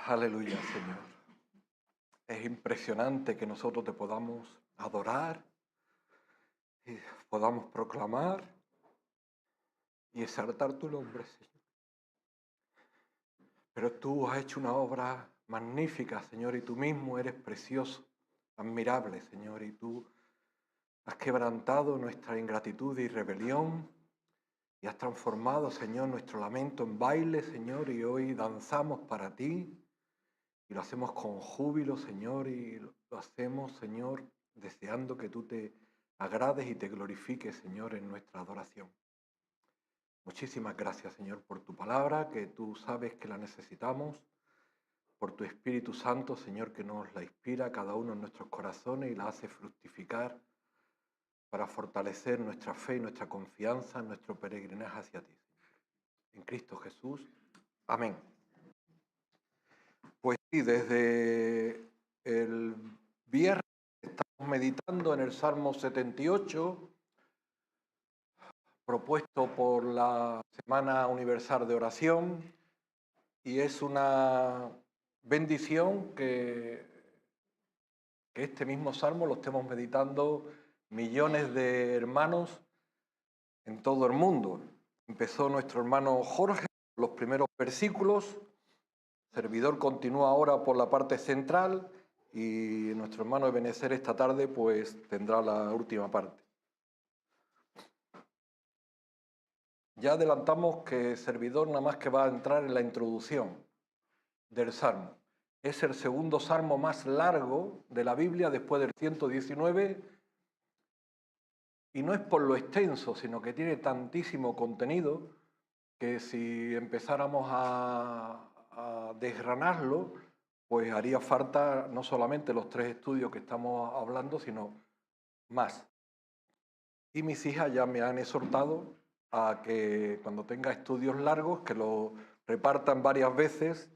Aleluya, Señor. Es impresionante que nosotros te podamos adorar y podamos proclamar y exaltar tu nombre, Señor. Pero tú has hecho una obra magnífica, Señor, y tú mismo eres precioso, admirable, Señor, y tú has quebrantado nuestra ingratitud y rebelión y has transformado, Señor, nuestro lamento en baile, Señor, y hoy danzamos para ti. Y lo hacemos con júbilo, Señor, y lo hacemos, Señor, deseando que tú te agrades y te glorifiques, Señor, en nuestra adoración. Muchísimas gracias, Señor, por tu palabra, que tú sabes que la necesitamos, por tu Espíritu Santo, Señor, que nos la inspira a cada uno en nuestros corazones y la hace fructificar para fortalecer nuestra fe y nuestra confianza en nuestro peregrinaje hacia ti. En Cristo Jesús. Amén. Pues sí, desde el viernes estamos meditando en el Salmo 78, propuesto por la Semana Universal de Oración, y es una bendición que este mismo Salmo lo estemos meditando millones de hermanos en todo el mundo. Empezó nuestro hermano Jorge los primeros versículos. Servidor continúa ahora por la parte central y nuestro hermano Ebenezer esta tarde pues tendrá la última parte. Ya adelantamos que servidor nada más que va a entrar en la introducción del Salmo. Es el segundo Salmo más largo de la Biblia después del 119 y no es por lo extenso, sino que tiene tantísimo contenido que si empezáramos a desgranarlo, pues haría falta no solamente los 3 estudios que estamos hablando, sino más. Y mis hijas ya me han exhortado a que cuando tenga estudios largos, que lo repartan varias veces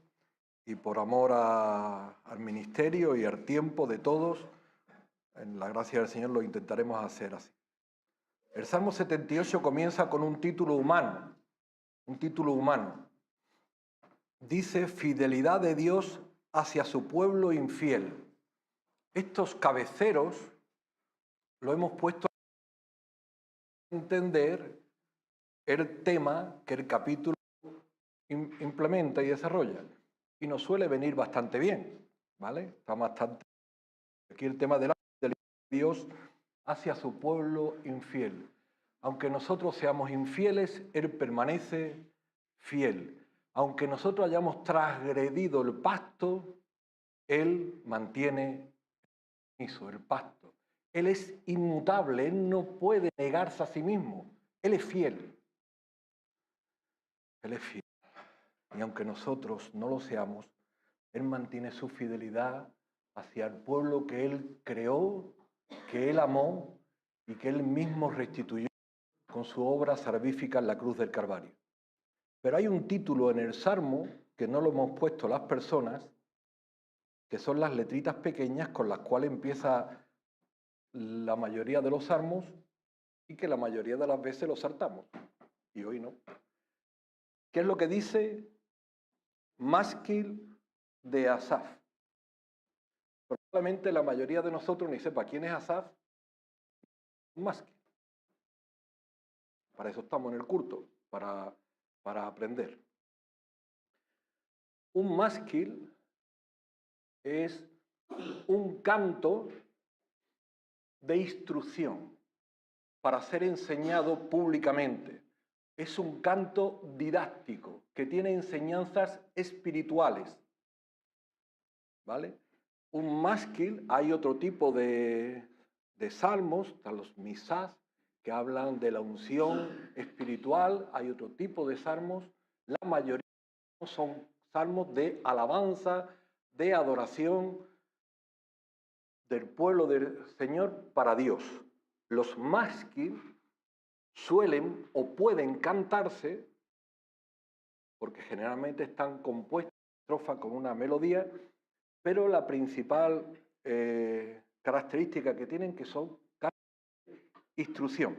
y por amor al ministerio y al tiempo de todos, en la gracia del Señor lo intentaremos hacer así. El Salmo 78 comienza con un título humano, Dice, fidelidad de Dios hacia su pueblo infiel. Estos cabeceros lo hemos puesto a entender el tema que el capítulo implementa y desarrolla. Y nos suele venir bastante bien, ¿vale? Está bastante... Aquí el tema de la fidelidad de Dios hacia su pueblo infiel. Aunque nosotros seamos infieles, Él permanece fiel. Aunque nosotros hayamos transgredido el pacto, Él mantiene el pacto. Él es inmutable, Él no puede negarse a sí mismo. Él es fiel. Él es fiel. Y aunque nosotros no lo seamos, Él mantiene su fidelidad hacia el pueblo que Él creó, que Él amó y que Él mismo restituyó con su obra salvífica en la cruz del Calvario. Pero hay un título en el Salmo que no lo hemos puesto las personas, que son las letritas pequeñas con las cuales empieza la mayoría de los salmos y que la mayoría de las veces los saltamos. Y hoy no. ¿Qué es lo que dice? Másquil de Asaf. Probablemente la mayoría de nosotros ni sepa quién es Asaf. Un másquil. Para eso estamos en el culto, para aprender. Un másquil es un canto de instrucción para ser enseñado públicamente. Es un canto didáctico que tiene enseñanzas espirituales. ¿Vale? Un másquil, hay otro tipo de salmos, están los misás, que hablan de la unción espiritual, hay otro tipo de salmos, la mayoría son salmos de alabanza, de adoración del pueblo del Señor para Dios. Los másquil suelen o pueden cantarse, porque generalmente están compuestos en estrofa con una melodía, pero la principal característica que tienen que son instrucción.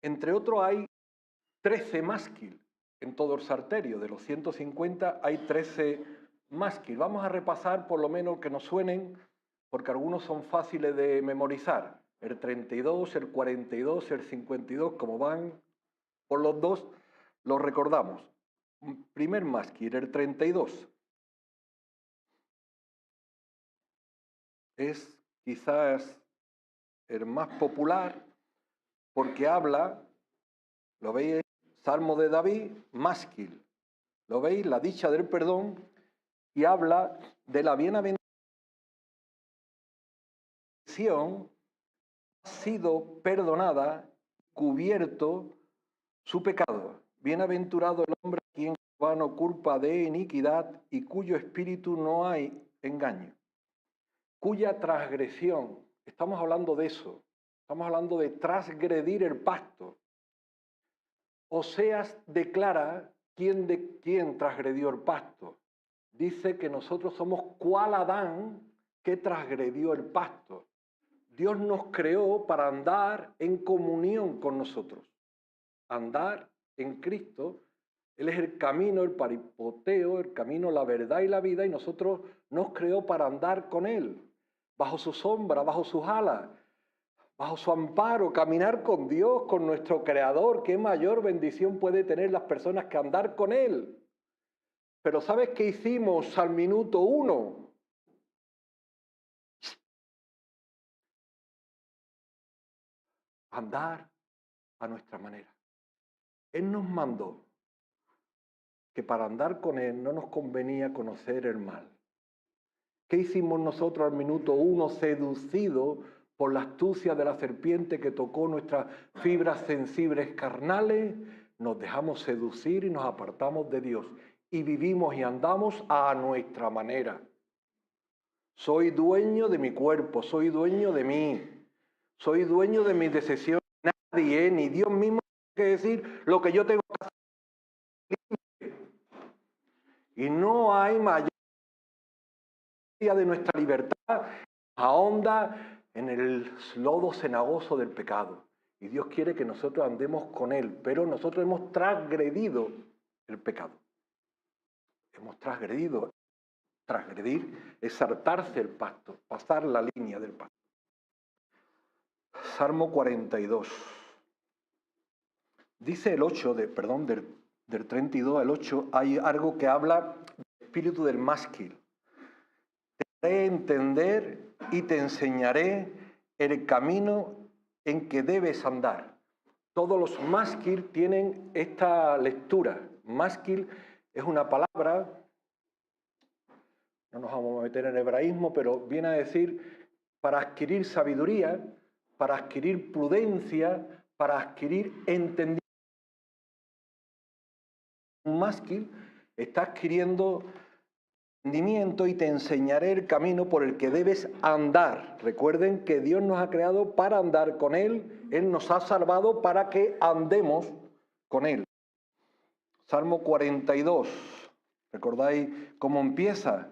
Entre otros hay 13 másquil en todo el salterio. De los 150 hay 13 másquil. Vamos a repasar por lo menos que nos suenen, porque algunos son fáciles de memorizar. El 32, el 42, el 52, como van por los dos, los recordamos. Primer másquil, el 32. Es quizás el más popular porque habla, ¿lo veis? Salmo de David, másquil. ¿Lo veis? La dicha del perdón, y habla de la bienaventuración, ha sido perdonada, cubierto su pecado. Bienaventurado el hombre a quien Jehová no culpa de iniquidad y cuyo espíritu no hay engaño. Cuya transgresión, estamos hablando de eso, estamos hablando de transgredir el pacto. Oseas declara quién transgredió el pacto. Dice que nosotros somos cual Adán que transgredió el pacto. Dios nos creó para andar en comunión con nosotros. Andar en Cristo, Él es el camino, el paripoteo, el camino, la verdad y la vida, y nosotros nos creó para andar con Él, bajo su sombra, bajo sus alas, bajo su amparo, caminar con Dios, con nuestro Creador. ¿Qué mayor bendición puede tener las personas que andar con Él? Pero ¿sabes qué hicimos al minuto 1? Andar a nuestra manera. Él nos mandó que para andar con Él no nos convenía conocer el mal. ¿Qué hicimos nosotros al minuto 1? Seducidos por la astucia de la serpiente que tocó nuestras fibras sensibles carnales, nos dejamos seducir y nos apartamos de Dios. Y vivimos y andamos a nuestra manera. Soy dueño de mi cuerpo, soy dueño de mí, soy dueño de mis decisiones. Nadie, ni Dios mismo, tiene que decir lo que yo tengo que hacer. Y no hay mayor de nuestra libertad, ahonda en el lodo cenagoso del pecado. Y Dios quiere que nosotros andemos con Él, pero nosotros hemos transgredido el pecado. Hemos transgredido. Transgredir es saltarse el pacto, pasar la línea del pacto. Salmo 42. Dice el 8, del 32 al 8, hay algo que habla del espíritu del másquil. Te haré entender y te enseñaré el camino en que debes andar. Todos los másquil tienen esta lectura. Másquil es una palabra, no nos vamos a meter en hebraísmo, pero viene a decir para adquirir sabiduría, para adquirir prudencia, para adquirir entendimiento. Un másquil está adquiriendo entendimiento y te enseñaré el camino por el que debes andar. Recuerden que Dios nos ha creado para andar con Él. Él nos ha salvado para que andemos con Él. Salmo 42. ¿Recordáis cómo empieza?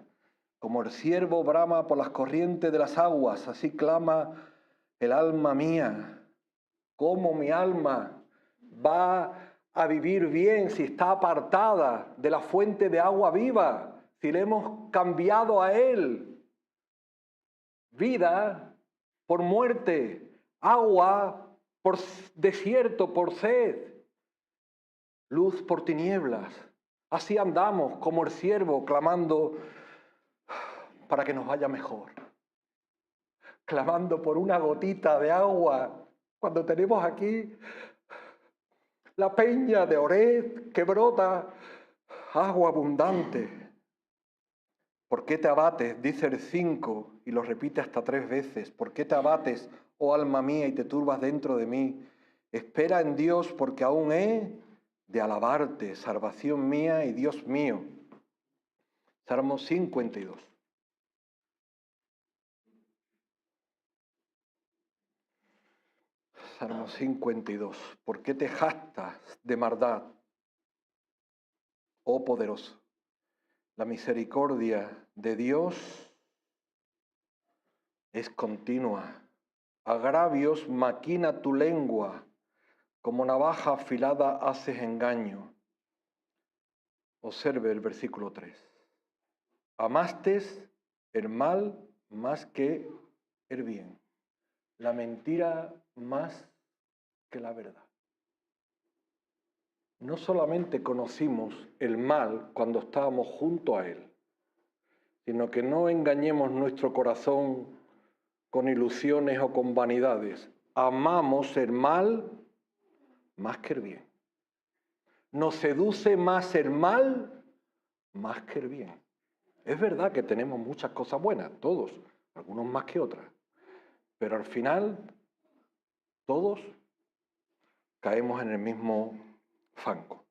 Como el ciervo brama por las corrientes de las aguas, así clama el alma mía. ¿Cómo mi alma va a vivir bien si está apartada de la fuente de agua viva? Si le hemos cambiado a Él. Vida por muerte, agua por desierto, por sed, luz por tinieblas. Así andamos como el ciervo clamando para que nos vaya mejor. Clamando por una gotita de agua cuando tenemos aquí la peña de Oreb que brota agua abundante. ¿Por qué te abates? Dice el 5 y lo repite hasta 3 veces. ¿Por qué te abates, oh alma mía, y te turbas dentro de mí? Espera en Dios porque aún he de alabarte, salvación mía y Dios mío. Salmo 52. Salmo 52. ¿Por qué te jactas de maldad, oh poderoso? La misericordia de Dios es continua. Agravios maquina tu lengua, como navaja afilada haces engaño. Observe el versículo 3. Amastes el mal más que el bien, la mentira más que la verdad. No solamente conocimos el mal cuando estábamos junto a él, sino que no engañemos nuestro corazón con ilusiones o con vanidades. Amamos el mal más que el bien. Nos seduce más el mal más que el bien. Es verdad que tenemos muchas cosas buenas, todos, algunos más que otras, pero al final todos caemos en el mismo fango.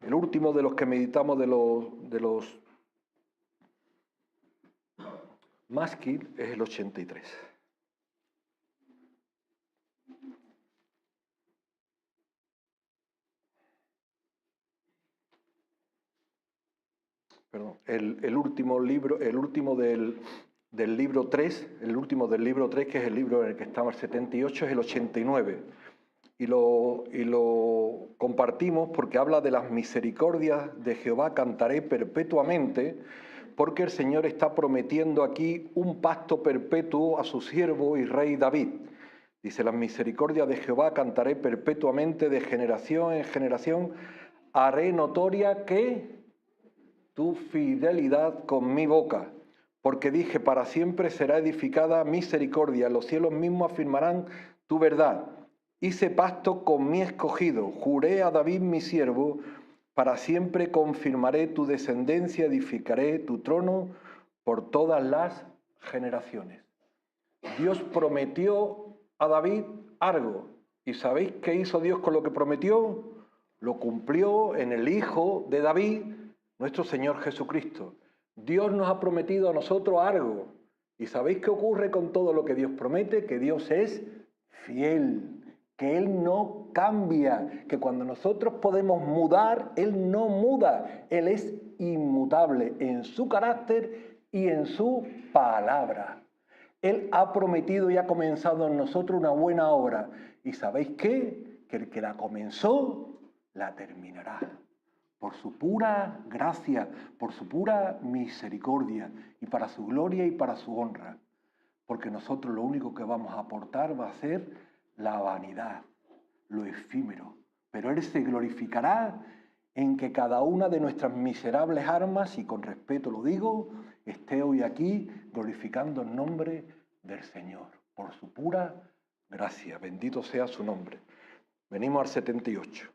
El último de los que meditamos de los Maskil es el 83. Perdón, el último del libro 3, el último del libro 3, que es el libro en el que estamos, el 78, es el 89. Y lo compartimos porque habla de las misericordias de Jehová, cantaré perpetuamente, porque el Señor está prometiendo aquí un pacto perpetuo a su siervo y rey David. Dice, las misericordias de Jehová cantaré perpetuamente, de generación en generación, haré notoria que tu fidelidad con mi boca, porque dije, para siempre será edificada misericordia, los cielos mismos afirmarán tu verdad. Hice pacto con mi escogido, juré a David mi siervo, para siempre confirmaré tu descendencia, edificaré tu trono por todas las generaciones. Dios prometió a David algo, ¿y sabéis qué hizo Dios con lo que prometió? Lo cumplió en el Hijo de David, nuestro Señor Jesucristo. Dios nos ha prometido a nosotros algo. ¿Y sabéis qué ocurre con todo lo que Dios promete? Que Dios es fiel, que Él no cambia, que cuando nosotros podemos mudar, Él no muda. Él es inmutable en su carácter y en su palabra. Él ha prometido y ha comenzado en nosotros una buena obra. ¿Y sabéis qué? Que el que la comenzó, la terminará. Por su pura gracia, por su pura misericordia, y para su gloria y para su honra. Porque nosotros lo único que vamos a aportar va a ser la vanidad, lo efímero. Pero Él se glorificará en que cada una de nuestras miserables armas, y con respeto lo digo, esté hoy aquí glorificando el nombre del Señor, por su pura gracia. Bendito sea su nombre. Venimos al 78.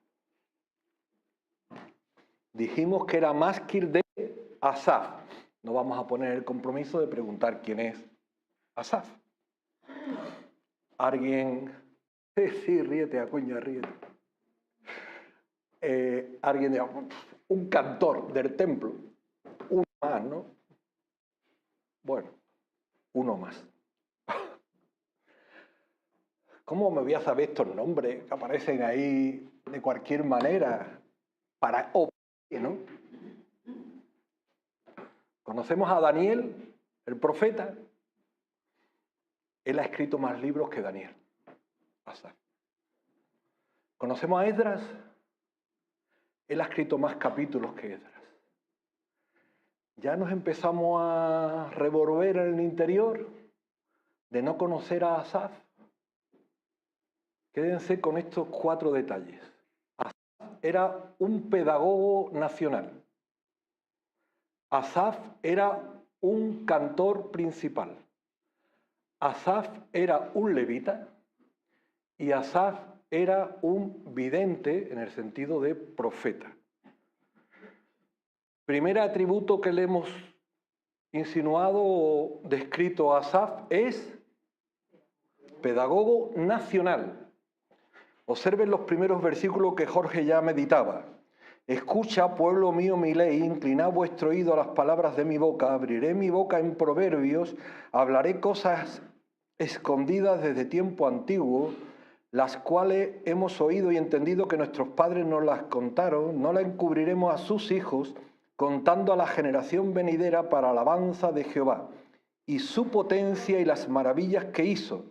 Dijimos que era Maskil de Asaf. No vamos a poner el compromiso de preguntar quién es Asaf. Alguien... Sí, ríete, Acuña, ríete. Alguien, un cantor del templo. Uno más, ¿no? Bueno, uno más. ¿Cómo me voy a saber estos nombres que aparecen ahí de cualquier manera? ¿No? Conocemos a Daniel, el profeta. Él ha escrito más libros que Daniel. Asaf. Conocemos a Esdras. Él ha escrito más capítulos que Esdras. Ya nos empezamos a revolver en el interior de no conocer a Asaf. Quédense con estos 4 detalles. Asaf era un pedagogo nacional. Asaf era un cantor principal. Asaf era un levita y Asaf era un vidente en el sentido de profeta. Primer atributo que le hemos insinuado o descrito a Asaf es pedagogo nacional. Observen los primeros versículos que Jorge ya meditaba. Escucha, pueblo mío, mi ley, inclinad vuestro oído a las palabras de mi boca, abriré mi boca en proverbios, hablaré cosas escondidas desde tiempo antiguo, las cuales hemos oído y entendido que nuestros padres nos las contaron, no las encubriremos a sus hijos, contando a la generación venidera para alabanza de Jehová, y su potencia y las maravillas que hizo.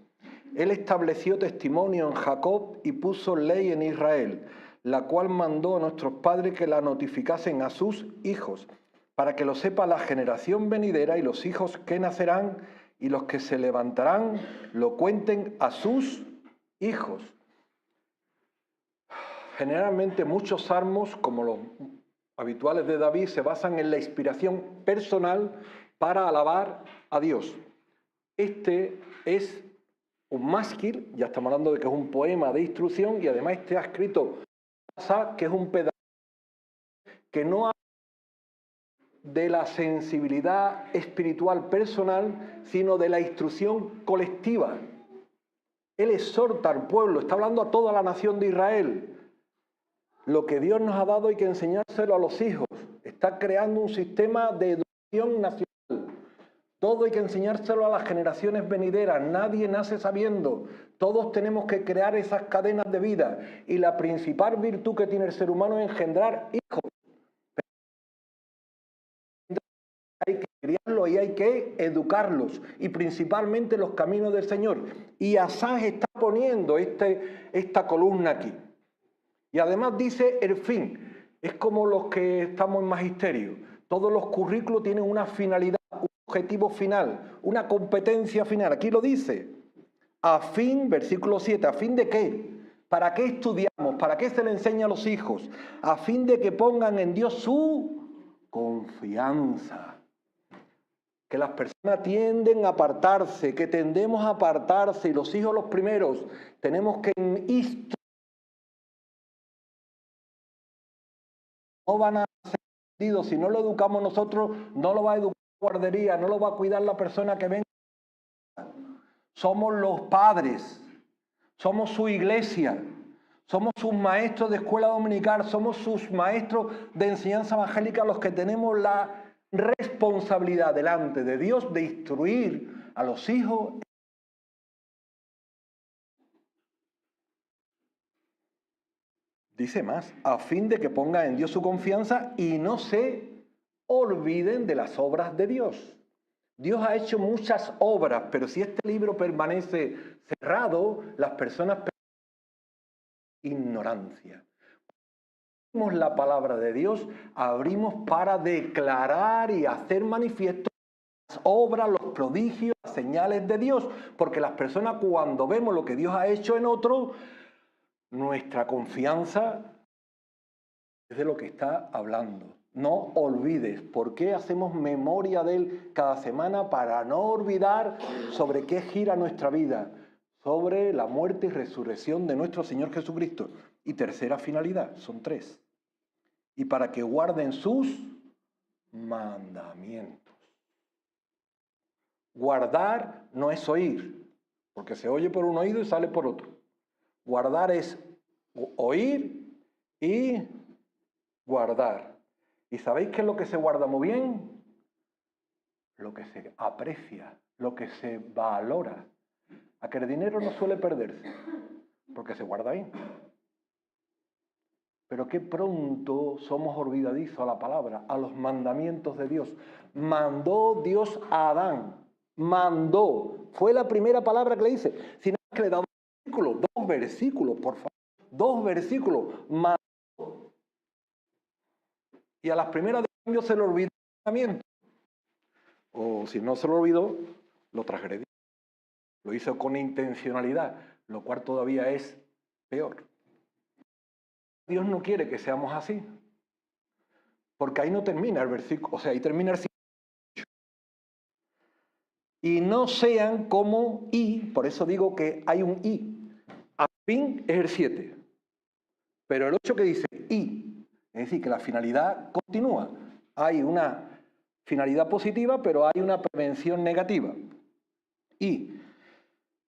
Él estableció testimonio en Jacob y puso ley en Israel, la cual mandó a nuestros padres que la notificasen a sus hijos, para que lo sepa la generación venidera y los hijos que nacerán y los que se levantarán lo cuenten a sus hijos. Generalmente muchos salmos, como los habituales de David, se basan en la inspiración personal para alabar a Dios. Este es un másquil, ya estamos hablando de que es un poema de instrucción, y además este ha escrito que es un pedazo que no habla de la sensibilidad espiritual personal, sino de la instrucción colectiva. Él exhorta al pueblo, está hablando a toda la nación de Israel. Lo que Dios nos ha dado hay que enseñárselo a los hijos. Está creando un sistema de educación nacional. Todo hay que enseñárselo a las generaciones venideras. Nadie nace sabiendo. Todos tenemos que crear esas cadenas de vida. Y la principal virtud que tiene el ser humano es engendrar hijos. Hay que criarlos y hay que educarlos. Y principalmente los caminos del Señor. Y Asaf está poniendo esta columna aquí. Y además dice el fin. Es como los que estamos en magisterio. Todos los currículos tienen una finalidad, un objetivo final, una competencia final. Aquí lo dice. A fin, versículo 7, ¿a fin de qué? ¿Para qué estudiamos? ¿Para qué se le enseña a los hijos? A fin de que pongan en Dios su confianza. Que las personas tienden a apartarse, que tendemos a apartarse, y los hijos los primeros. Tenemos que no van a ser entendidos. Si no lo educamos nosotros, no lo va a educar la guardería, no lo va a cuidar la persona que venga. Somos los padres, somos su iglesia, somos sus maestros de escuela dominical, somos sus maestros de enseñanza evangélica los que tenemos la responsabilidad delante de Dios de instruir a los hijos. Dice más, a fin de que pongan en Dios su confianza y no se olviden de las obras de Dios. Dios ha hecho muchas obras, pero si este libro permanece cerrado, las personas ignorancia. Cuando abrimos la palabra de Dios, abrimos para declarar y hacer manifiesto las obras, los prodigios, las señales de Dios, porque las personas cuando vemos lo que Dios ha hecho en otro, nuestra confianza es de lo que está hablando. No olvides. ¿Por qué hacemos memoria de Él cada semana? Para no olvidar sobre qué gira nuestra vida. Sobre la muerte y resurrección de nuestro Señor Jesucristo. Y tercera finalidad, son tres. Y para que guarden sus mandamientos. Guardar no es oír, porque se oye por un oído y sale por otro. Guardar es oír y guardar. ¿Y sabéis qué es lo que se guarda muy bien? Lo que se aprecia, lo que se valora. A que el dinero no suele perderse, porque se guarda ahí. Pero qué pronto somos olvidadizos a la palabra, a los mandamientos de Dios. Mandó Dios a Adán, mandó. Fue la primera palabra que le dice. Si no es que le da dos versículos, por favor. 2 versículos. Mandó. Y a las primeras de cambio se le olvidó el mandamiento. O si no se lo olvidó, lo transgredió. Lo hizo con intencionalidad, lo cual todavía es peor. Dios no quiere que seamos así. Porque ahí no termina el versículo, o sea, ahí termina el 58. Y no sean como por eso digo que hay un a fin es el 7. Pero el 8 que dice es decir, que la finalidad continúa. Hay una finalidad positiva, pero hay una prevención negativa.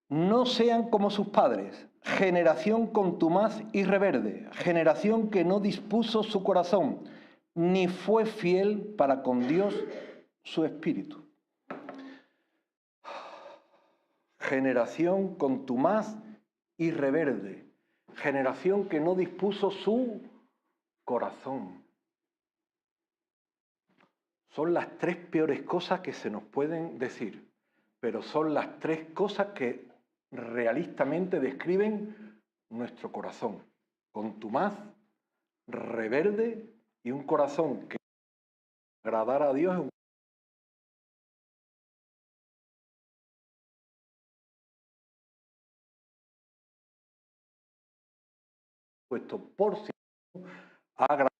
No sean como sus padres, generación contumaz y rebelde, generación que no dispuso su corazón, ni fue fiel para con Dios su espíritu. Generación contumaz y rebelde, generación que no dispuso su corazón. Son las 3 peores cosas que se nos pueden decir, pero son las 3 cosas que realistamente describen nuestro corazón. Contumaz, rebelde y un corazón que Agradar a Dios es un puesto por sí a agradar.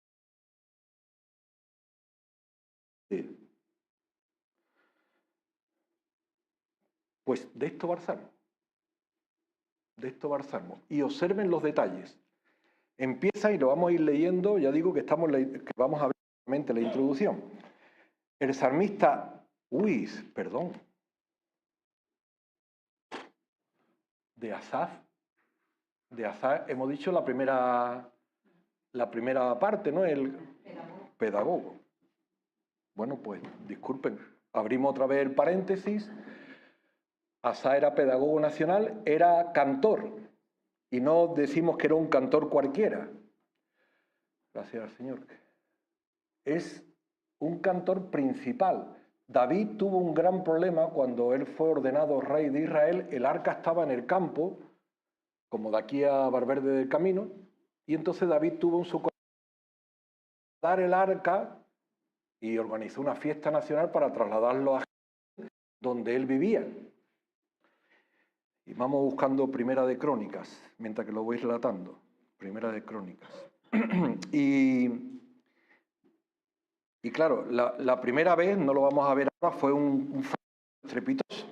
Pues de esto va el Salmo. De esto va el Salmo. Y observen los detalles. Empieza y lo vamos a ir leyendo, ya digo que vamos a ver realmente la introducción. El salmista, perdón, de Asaf, hemos dicho la primera parte, ¿no? El pedagogo. Bueno, pues disculpen, abrimos otra vez el paréntesis. Asaf era pedagogo nacional, era cantor, y no decimos que era un cantor cualquiera. Gracias al Señor. Es un cantor principal. David tuvo un gran problema cuando él fue ordenado rey de Israel. El arca estaba en el campo, como de aquí a Valverde del Camino, y entonces David tuvo en su corazón dar el arca y organizó una fiesta nacional para trasladarlo a donde él vivía. Y vamos buscando Primera de Crónicas, mientras que lo voy relatando. Primera de Crónicas. y claro, la primera vez, no lo vamos a ver ahora, fue un estrepitoso.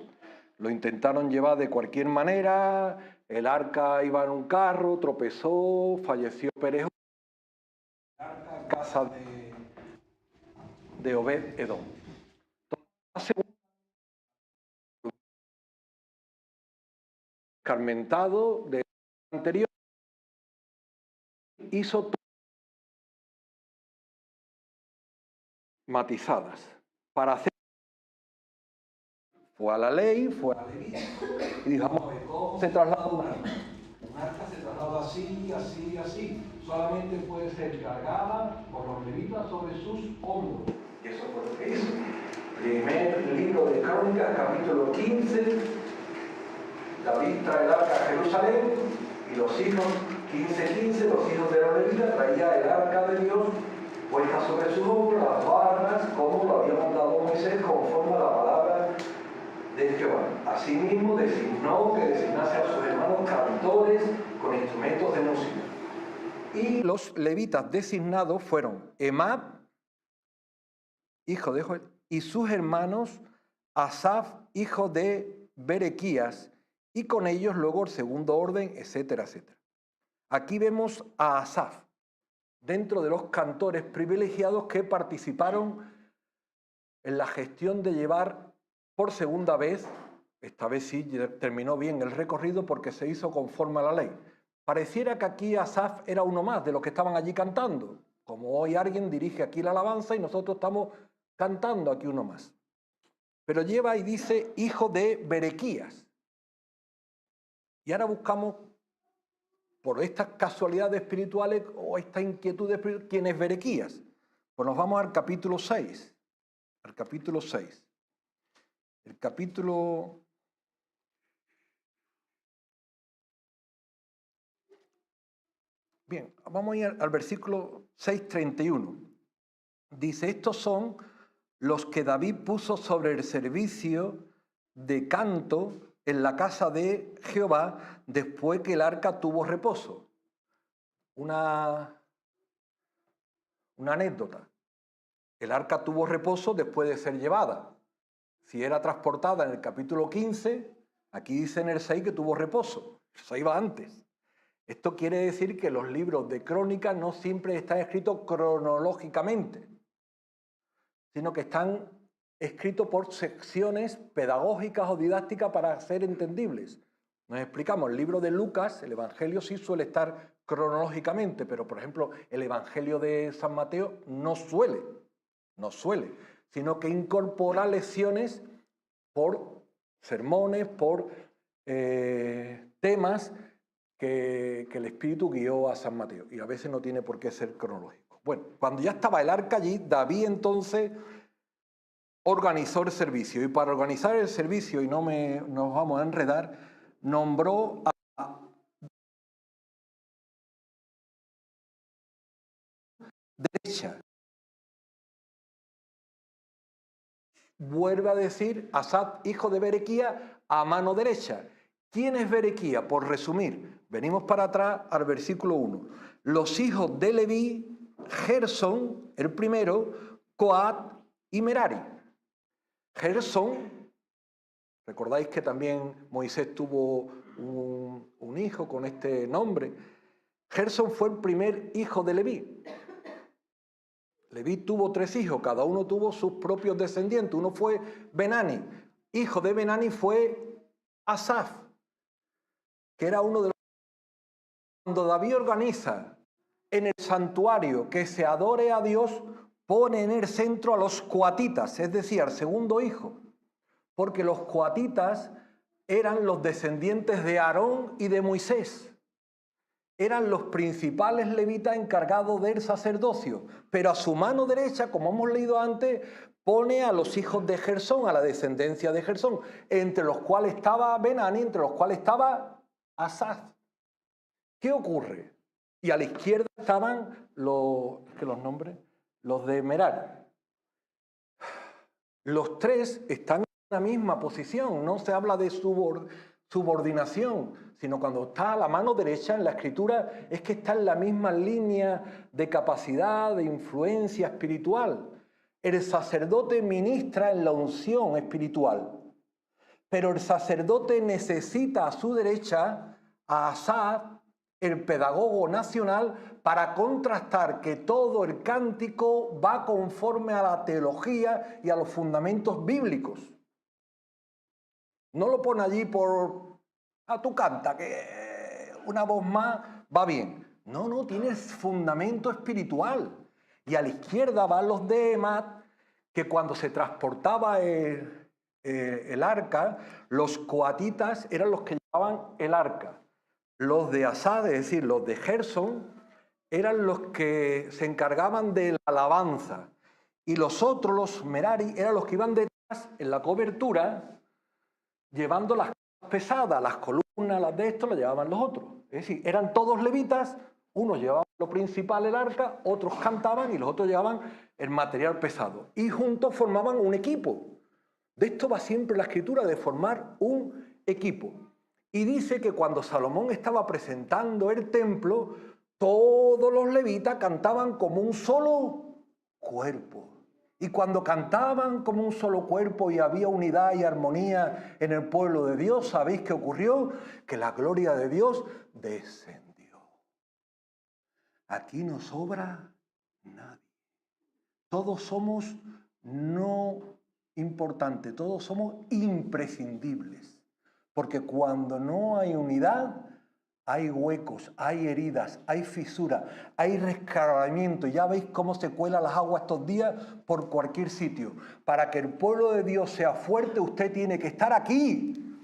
Lo intentaron llevar de cualquier manera, el arca iba en un carro, tropezó, falleció Perejón, casa de Obed Edom. Carmentado de anterior, hizo matizadas para hacer. Fue a la ley, fue a la ley y dijo, vamos a ver, ¿cómo se traslada un arca? Un arca se traslada así, así, así. Solamente puede ser cargada por los levitas sobre sus hombros. Y eso fue lo que hizo. Primer libro de Crónicas, capítulo 15. David trae el arca a Jerusalén y los hijos, 15:15, los hijos de los levitas traían el arca de Dios puesta sobre sus hombros, las barras, como lo había mandado Moisés, conforme a la palabra de Jehová. Asimismo designó que designase a sus hermanos cantores con instrumentos de música. Y los levitas designados fueron Emad, hijo de Joel, y sus hermanos Asaf, hijo de Berequías, y con ellos luego el segundo orden, etcétera, etcétera. Aquí vemos a Asaf, dentro de los cantores privilegiados que participaron en la gestión de llevar por segunda vez, esta vez sí terminó bien el recorrido porque se hizo conforme a la ley. Pareciera que aquí Asaf era uno más de los que estaban allí cantando, como hoy alguien dirige aquí la alabanza y nosotros estamos cantando aquí uno más. Pero lleva y dice hijo de Berequías. Y ahora buscamos, por estas casualidades espirituales o esta inquietud espiritual, ¿quién es Berequías? Pues nos vamos al capítulo 6. Al capítulo 6. El capítulo... Bien, vamos a ir al versículo 6:31. Dice, estos son los que David puso sobre el servicio de canto en la casa de Jehová después que el arca tuvo reposo. Una anécdota. El arca tuvo reposo después de ser llevada. Si era transportada en el capítulo 15, aquí dice en el 6 que tuvo reposo. Eso iba antes. Esto quiere decir que los libros de crónicas no siempre están escritos cronológicamente, sino que están escritos por secciones pedagógicas o didácticas para ser entendibles. Nos explicamos, el libro de Lucas, el Evangelio sí suele estar cronológicamente, pero por ejemplo el Evangelio de San Mateo no suele, sino que incorpora lecciones por sermones, por temas que el Espíritu guió a San Mateo, y a veces no tiene por qué ser cronológico. Bueno, cuando ya estaba el arca allí, David entonces organizó el servicio, y para organizar el servicio, y nos vamos a enredar, nombró a derecha vuelve a decir Asaf, hijo de Berequía, a mano derecha. ¿Quién es Berequía? Por resumir, venimos para atrás al versículo 1. Los hijos de Leví, Gersón, el primero, Coat y Merari. Gersón, recordáis que también Moisés tuvo un hijo con este nombre. Gersón fue el primer hijo de Leví. Leví tuvo 3 hijos, cada uno tuvo sus propios descendientes. Uno fue Benani. Hijo de Benani fue Asaf, que era uno de los... Cuando David organiza en el santuario que se adore a Dios, pone en el centro a los coatitas, es decir, al segundo hijo, porque los coatitas eran los descendientes de Aarón y de Moisés. Eran los principales levitas encargados del sacerdocio, pero a su mano derecha, como hemos leído antes, pone a los hijos de Gersón, a la descendencia de Gersón, entre los cuales estaba Benani, entre los cuales estaba Asaf. ¿Qué ocurre? Y a la izquierda estaban los de Merari. Los 3 están en la misma posición, no se habla de subordinación, sino cuando está a la mano derecha en la escritura es que está en la misma línea de capacidad, de influencia espiritual. El sacerdote ministra en la unción espiritual, pero el sacerdote necesita a su derecha a Asaf, el pedagogo nacional, para contrastar que todo el cántico va conforme a la teología y a los fundamentos bíblicos. No lo pone allí por, tú canta, que una voz más va bien. No, tiene fundamento espiritual. Y a la izquierda van los de Emat, que cuando se transportaba el arca, los coatitas eran los que llevaban el arca. Los de Asad, es decir, los de Gersón, eran los que se encargaban de la alabanza. Y los otros, los Merari, eran los que iban detrás en la cobertura, llevando las cosas pesadas, las columnas, las de esto, las llevaban los otros. Es decir, eran todos levitas, unos llevaban lo principal, el arca, otros cantaban y los otros llevaban el material pesado. Y juntos formaban un equipo. De esto va siempre la escritura, de formar un equipo. Y dice que cuando Salomón estaba presentando el templo, todos los levitas cantaban como un solo cuerpo. Y cuando cantaban como un solo cuerpo y había unidad y armonía en el pueblo de Dios, ¿sabéis qué ocurrió? Que la gloria de Dios descendió. Aquí no sobra nadie. Todos somos no importantes, todos somos imprescindibles. Porque cuando no hay unidad, hay huecos, hay heridas, hay fisuras, hay rescaramiento. Ya veis cómo se cuelan las aguas estos días por cualquier sitio. Para que el pueblo de Dios sea fuerte, usted tiene que estar aquí.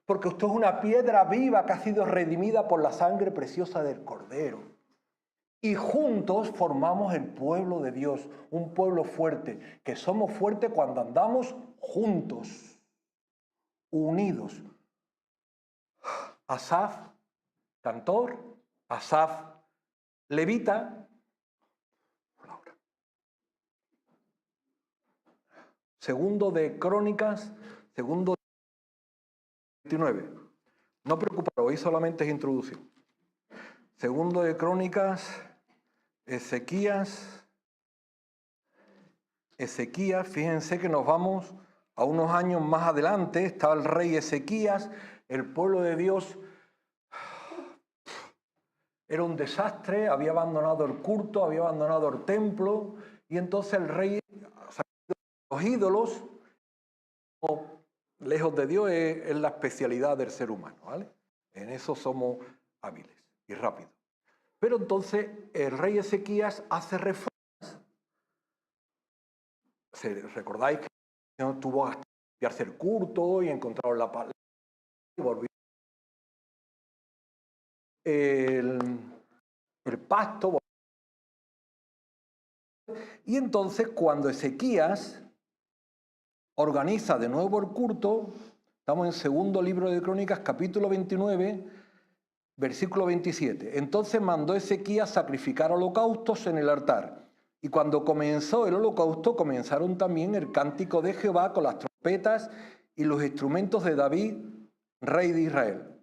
Porque usted es una piedra viva que ha sido redimida por la sangre preciosa del Cordero. Y juntos formamos el pueblo de Dios, un pueblo fuerte, que somos fuertes cuando andamos juntos, unidos. Asaf, cantor, Asaf, levita. Segundo de Crónicas, segundo de 29. No preocuparos, hoy solamente es introducción. Segundo de Crónicas, Ezequías, fíjense que nos vamos a unos años más adelante, estaba el rey Ezequías, el pueblo de Dios era un desastre, había abandonado el culto, había abandonado el templo, y entonces el rey, los ídolos, lejos de Dios, es la especialidad del ser humano, ¿vale? En eso somos hábiles y rápidos. Pero entonces el rey Ezequías hace reformas. ¿Recordáis que tuvo que limpiarse el culto y encontraron la palabra y volvió el pacto? Y entonces cuando Ezequías organiza de nuevo el culto, estamos en segundo libro de Crónicas, capítulo 29, versículo 27. Entonces mandó Ezequías sacrificar holocaustos en el altar Y cuando comenzó el holocausto, comenzaron también el cántico de Jehová con las trompetas y los instrumentos de David, rey de Israel.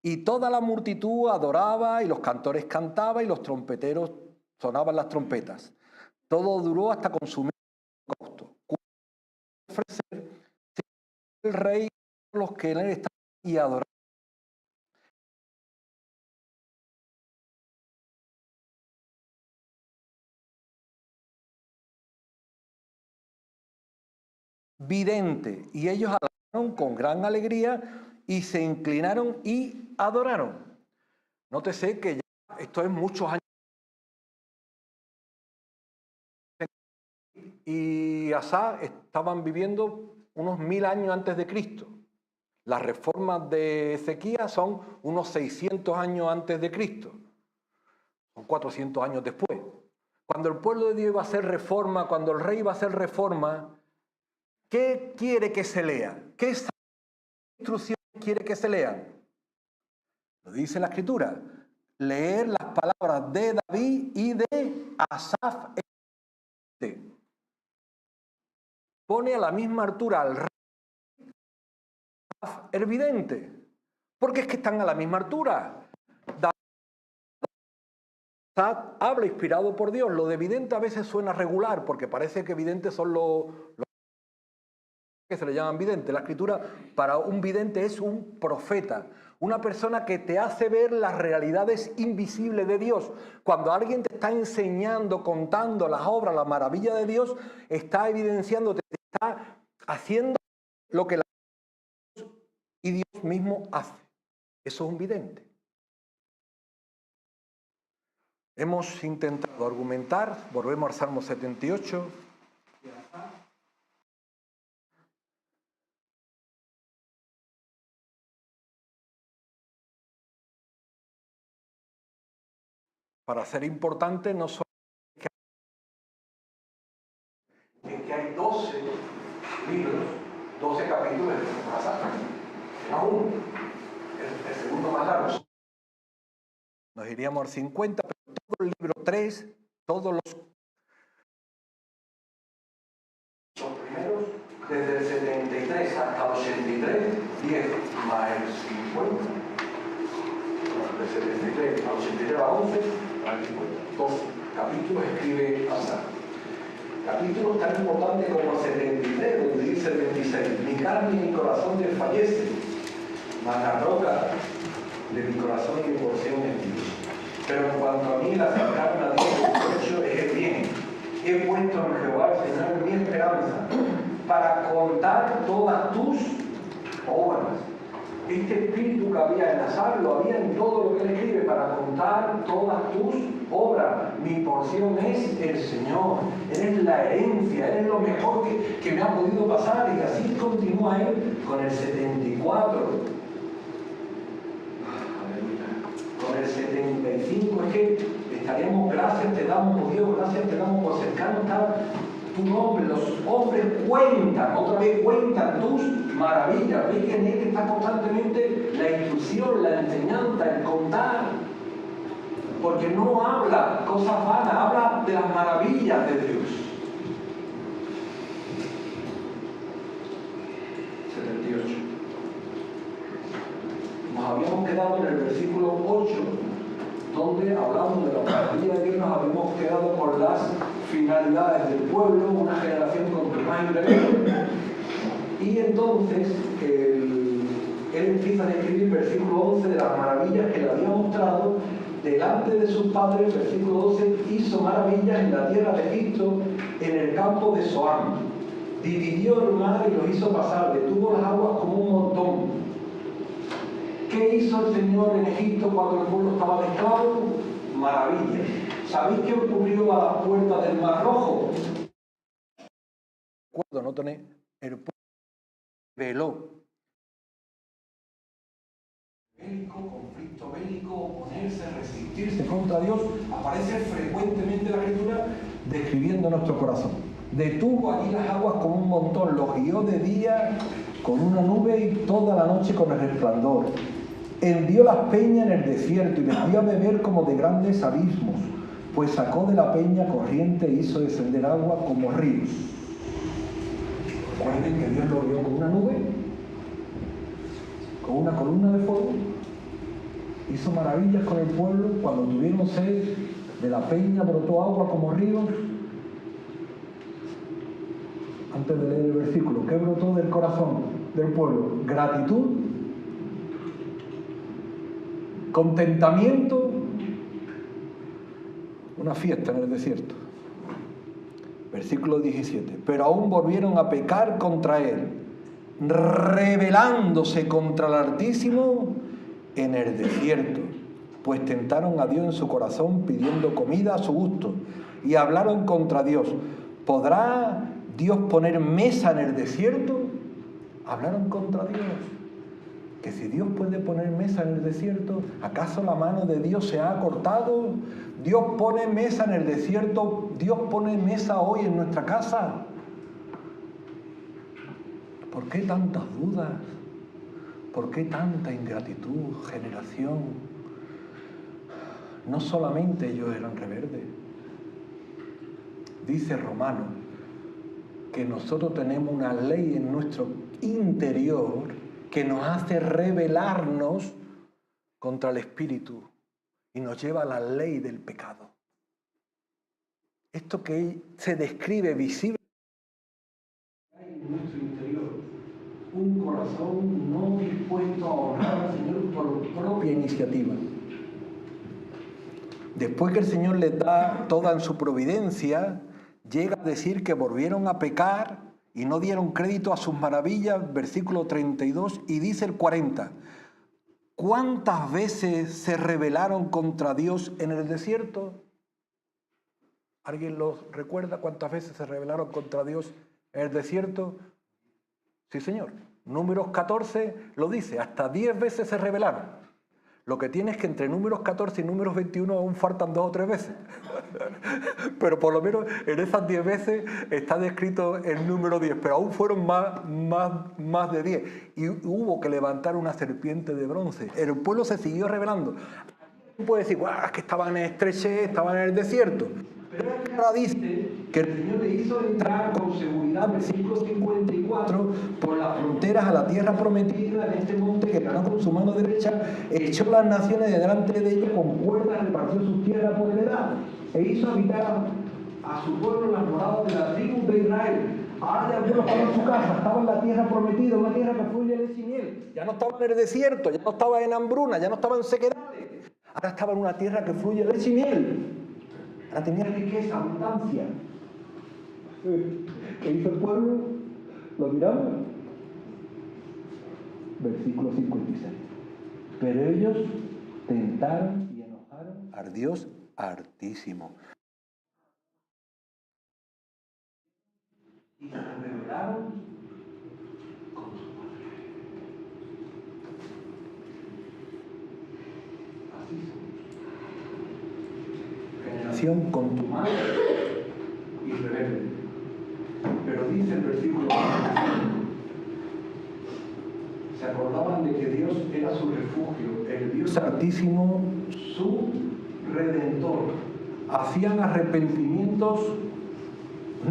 Y toda la multitud adoraba, y los cantores cantaban, y los trompeteros sonaban las trompetas. Todo duró hasta consumir el holocausto. Ofrecer el rey a los que en él estaban y adoraban. Vidente, y ellos adoraron con gran alegría y se inclinaron y adoraron. Nótese que ya esto es muchos años. Y Asá estaban viviendo unos 1000 años antes de Cristo. Las reformas de Ezequías son unos 600 años antes de Cristo. Son 400 años después. Cuando el pueblo de Dios iba a hacer reforma, cuando el rey iba a hacer reforma, ¿qué quiere que se lea? ¿Qué instrucciones quiere que se lean? Lo dice la Escritura. Leer las palabras de David y de Asaf. Pone a la misma altura al rey el vidente, porque es que están a la misma altura. David habla inspirado por Dios. Lo de vidente a veces suena regular, porque parece que videntes son los que se le llaman videntes. La Escritura para un vidente es un profeta, una persona que te hace ver las realidades invisibles de Dios. Cuando alguien te está enseñando, contando las obras, la maravilla de Dios, está evidenciando, te está haciendo lo que y Dios mismo hace. Eso es un vidente. Hemos intentado argumentar, volvemos al Salmo 78. Para ser importante no solo es que hay 12 libros, 12 capítulos de pasaje. Aún el segundo más largo. Nos iríamos al 50, pero todo el libro 3, todos los primeros, desde el 73 hasta el 83, 10 más el 50, del 73 al 83 a 11, al 50, 12 capítulos escribe Asaf. Capítulos tan importantes como el 73, donde dice el 26, mi carne y mi corazón desfallecen, mas la roca de mi corazón y mi porción es Dios. Pero en cuanto a mí, el acercarme a Dios es el bien. He puesto en Jehová el Señor mi esperanza, para contar todas tus obras. Este espíritu que había en Asaf lo había en todo lo que él escribe, para contar todas tus obras. Mi porción es el Señor, eres la herencia, eres lo mejor que me ha podido pasar. Y así continúa él con el 74. Con el 75 es que estaríamos, gracias te damos por Dios, gracias te damos por cercano está tu nombre. Los hombres cuentan, otra vez cuentan tus maravillas. Veis que en él está constantemente la instrucción, la enseñanza, el contar. Porque no habla cosas vanas, habla de las maravillas de Dios. 78. Nos habíamos quedado en el versículo 8, donde hablando de la maravilla de Dios, nos habíamos quedado con las finalidades del pueblo, una generación con más rebelde. Y entonces él empieza a describir el versículo 11 de las maravillas que le había mostrado delante de sus padres. Versículo 12, hizo maravillas en la tierra de Egipto, en el campo de Zoán. Dividió el mar y lo hizo pasar, detuvo las aguas como un montón. ¿Qué hizo el Señor en Egipto cuando el pueblo estaba de esclavo? Maravillas. ¿Sabéis qué ocurrió a las puertas del Mar Rojo? Cuando no tenéis, el pueblo veló. Conflicto bélico, oponerse, resistirse contra Dios, aparece frecuentemente en la Escritura describiendo nuestro corazón. Detuvo allí las aguas como un montón, los guió de día con una nube y toda la noche con el resplandor. Hendió las peñas en el desierto y les dio a beber como de grandes abismos. pues sacó de la peña corriente e hizo descender agua como ríos. Recuerden que Dios lo vio con una nube, con una columna de fuego, hizo maravillas con el pueblo. Cuando tuvieron sed, de la peña brotó agua como ríos. Antes de leer el versículo, ¿qué brotó del corazón del pueblo? Gratitud, contentamiento, una fiesta en el desierto. Versículo 17. Pero aún volvieron a pecar contra él, rebelándose contra el Altísimo en el desierto, pues tentaron a Dios en su corazón pidiendo comida a su gusto y hablaron contra Dios. ¿Podrá Dios poner mesa en el desierto? Hablaron contra Dios. Que si Dios puede poner mesa en el desierto, ¿acaso la mano de Dios se ha cortado? Dios pone mesa en el desierto, Dios pone mesa hoy en nuestra casa. ¿Por qué tantas dudas? ¿Por qué tanta ingratitud, generación? No solamente ellos eran rebeldes. Dice Romano que nosotros tenemos una ley en nuestro interior que nos hace rebelarnos contra el Espíritu y nos lleva a la ley del pecado. Esto que se describe visible en nuestro interior, un corazón no dispuesto a honrar al Señor por propia iniciativa. Después que el Señor les da toda en su providencia, llega a decir que volvieron a pecar y no dieron crédito a sus maravillas, versículo 32, y dice el 40, ¿cuántas veces se rebelaron contra Dios en el desierto? ¿Alguien los recuerda cuántas veces se rebelaron contra Dios en el desierto? Sí, señor. Números 14 lo dice, hasta 10 veces se rebelaron. Lo que tiene es que entre números 14 y números 21 aún faltan 2 o 3 veces. Pero por lo menos en esas 10 veces está descrito el número 10, pero aún fueron más de 10. Y hubo que levantar una serpiente de bronce. El pueblo se siguió rebelando. Puede decir, es que estaban en estrechez, estaban en el desierto. Pero ahora dice que el Señor le hizo entrar con seguridad, versículo 54, por las fronteras a la tierra prometida en este monte que ganó con su mano derecha, echó las naciones de delante de ellos con cuerdas, repartió sus tierras por heredad, e hizo habitar a su pueblo en las moradas de la tribu de Israel. Ahora ya algunos estaban en su casa, estaba en la tierra prometida, una tierra que fluye leche y miel. Ya no estaba en el desierto, ya no estaba en hambruna, ya no estaba en sequedades. Ahora estaba en una tierra que fluye leche y miel. Ahora tenía riqueza, abundancia. ¿Qué hizo el pueblo? ¿Lo miramos? Versículo 56. Pero ellos tentaron y enojaron al Dios Altísimo. Y se rebelaron con su padre. Así son. Generación contumaz y rebelde. Pero dice el versículo 25, se acordaban de que Dios era su refugio, el Dios Altísimo, su Redentor. Hacían arrepentimientos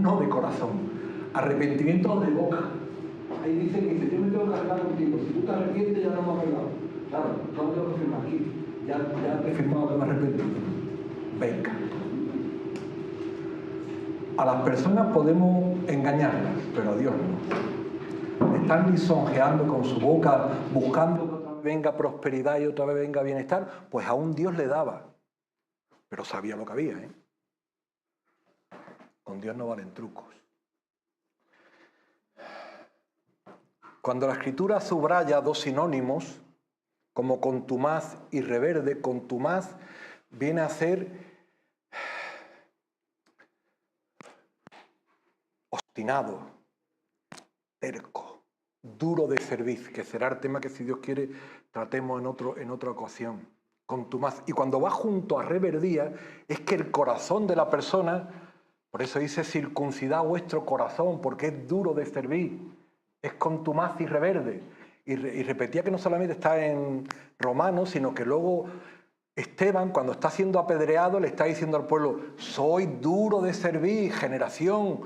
no de corazón, arrepentimientos de boca. Ahí dice que dice, yo me tengo que arreglar contigo, si tú te arrepientes ya no me arreglado. Claro, no me tengo que firmar aquí, ya te he firmado que me arrepentí. Venga. A las personas podemos engañarlas, pero a Dios no. Están lisonjeando con su boca, buscando que otra vez venga prosperidad y otra vez venga bienestar, pues aún Dios le daba. Pero sabía lo que había, ¿eh? Con Dios no valen trucos. Cuando la Escritura subraya 2 sinónimos, como contumaz y rebelde, contumaz viene a ser obstinado, terco, duro de servir, que será el tema que, si Dios quiere, tratemos en otra ocasión. Contumaz. Y cuando va junto a rebeldía, es que el corazón de la persona, por eso dice circuncidad vuestro corazón, porque es duro de servir, es contumaz y rebelde. Y repetía que no solamente está en Romanos, sino que luego Esteban, cuando está siendo apedreado, le está diciendo al pueblo: soy duro de servir, generación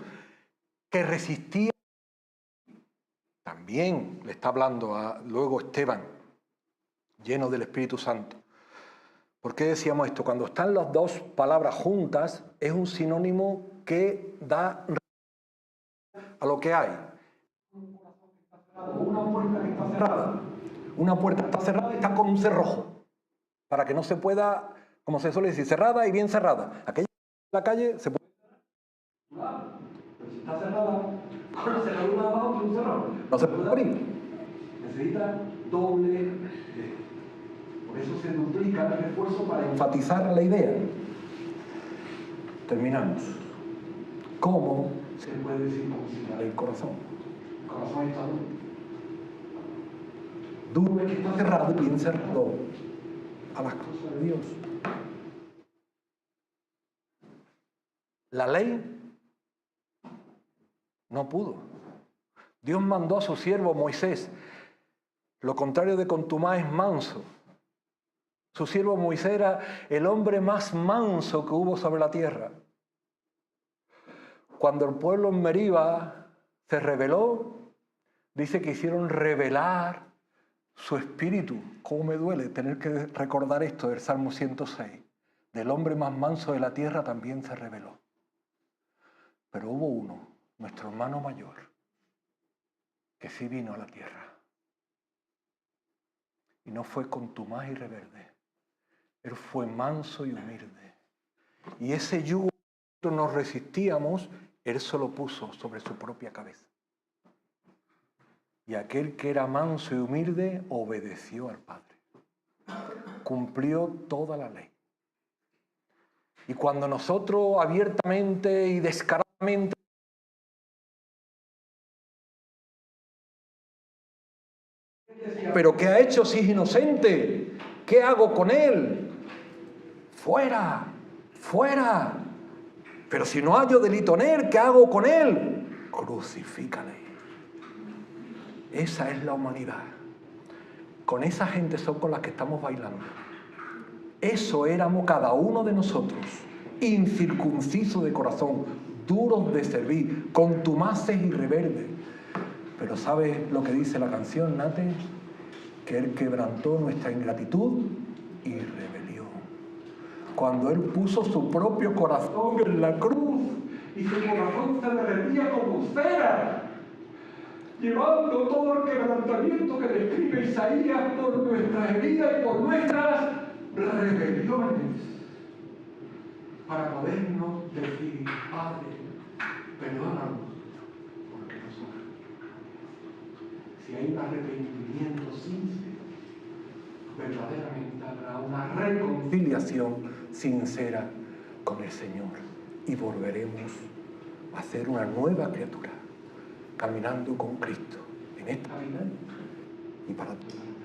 que resistía. También le está hablando luego Esteban, lleno del Espíritu Santo. ¿Por qué decíamos esto? Cuando están las dos palabras juntas, es un sinónimo que da a lo que hay. Una puerta que está cerrada. Una puerta está cerrada y está con un cerrojo, para que no se pueda, como se suele decir, cerrada y bien cerrada. Aquella en la calle se puede cerrar, pero si está cerrada, con la cerradura de abajo tiene un cerrojo, no se puede abrir. Necesita doble. Por eso se duplica el esfuerzo para enfatizar la idea. Terminamos. ¿Cómo se puede circuncidar el corazón? El corazón está duro. Duro es que está cerrado y bien cerrado a las cosas de Dios. La ley no pudo. Dios mandó a su siervo Moisés. Lo contrario de contumaz es manso. Su siervo Moisés era el hombre más manso que hubo sobre la tierra. Cuando el pueblo en Meriba se rebeló, dice que hicieron rebelar su espíritu. ¿Cómo me duele tener que recordar esto del Salmo 106? Del hombre más manso de la tierra también se rebeló. Pero hubo uno, nuestro hermano mayor, que sí vino a la tierra. Y no fue contumaz y rebelde. Él fue manso y humilde. Y ese yugo que nos resistíamos, Él se lo puso sobre su propia cabeza. Y aquel que era manso y humilde obedeció al Padre. Cumplió toda la ley. Y cuando nosotros abiertamente y descaradamente ¿pero qué ha hecho si es inocente? ¿Qué hago con él? Fuera, fuera. Pero si no hallo delito en él, ¿qué hago con él? Crucifícale. Esa es la humanidad. Con esa gente son con las que estamos bailando. Eso éramos cada uno de nosotros, incircuncisos de corazón, duros de servir, contumaces y rebeldes. Pero ¿sabes lo que dice la canción, Nate? Que Él quebrantó nuestra ingratitud y rebelión. Cuando Él puso su propio corazón en la cruz y su corazón se derretía como cera, llevando todo el quebrantamiento que describe Isaías por nuestras heridas y por nuestras rebeliones, para podernos decir: Padre, perdónanos, porque no somos. Si hay un arrepentimiento sincero, verdaderamente habrá una reconciliación sincera con el Señor y volveremos a ser una nueva criatura, caminando con Cristo en esta vida y para toda la vida.